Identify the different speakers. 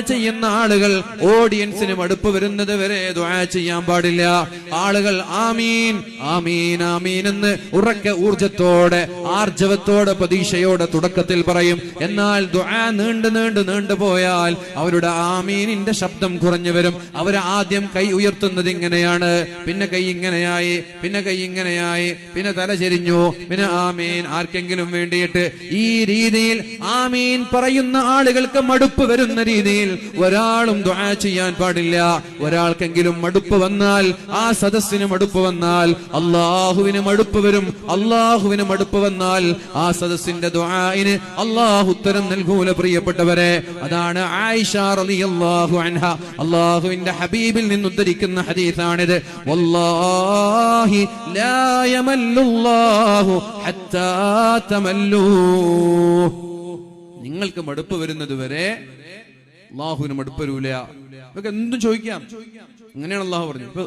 Speaker 1: ചെയ്യുന്ന ആളുകൾ ഓഡിയൻസിന് മടുപ്പ് വരുന്നത് വരെ ദുആ ചെയ്യാൻ പാടില്ല. ആളുകൾ ആമീൻ ആമീൻ ആമീൻ എന്ന് ഉറക്കെ ഊർജത്തോടെ ആർജവത്തോടെ പ്രതീക്ഷയോടെ തുടക്കത്തിൽ പറയും. എന്നാൽ ദുആ നീണ്ടു പോയാൽ അവരുടെ ആമീനിന്റെ ശബ്ദം കുറഞ്ഞു വരും. അവർ ആദ്യം കൈ ഉയർത്തുന്നത് ഇങ്ങനെയാണ്, പിന്നെ കൈ ഇങ്ങനെയായി, പിന്നെ കൈ ഇങ്ങനെയായി, പിന്നെ തല ചെരിഞ്ഞു, പിന്നെ ആമീൻ ആർക്കെങ്കിലും വേണ്ടിയിട്ട്. ഈ രീതിയിൽ ആമീൻ പറയുന്ന ആളുകൾക്ക് മടുപ്പ് വരുന്ന രീതിയിൽ ഒരാളും ദുആ ചെയ്യാൻ പാടില്ല. ഒരാൾക്കെങ്കിലും മടുപ്പ് വന്നാൽ, ആ സദസ്സിന് മടുപ്പ് വന്നാൽ അല്ലാഹുവിന് മടുപ്പ് വരും. അല്ലാഹുവിന് മടുപ്പ് വന്നാൽ ആ സദസ്സിന്റെ ദുആഇന് അല്ലാഹു ഉത്തരം നൽകൂല. പ്രിയപ്പെട്ടവരെ, അതാണ് ആയിഷ റളിയല്ലാഹു അൻഹ അല്ലാഹുവിന്റെ ഹബീബിൽ നിന്ന് ഉദ്ധരിക്കുന്ന ഹദീസാണിത്. വല്ലാഹി ലാ യമല്ലുല്ലാഹു ഹത്താ തമല്ലൂ. നിങ്ങൾക്ക് മടുപ്പ് വരുന്നത് വരെ അല്ലാഹുവിന് മടുപ്പ് വരൂല. നമുക്ക് എന്തും ചോദിക്കാം. അങ്ങനെയാണ് അല്ലാഹു പറഞ്ഞു.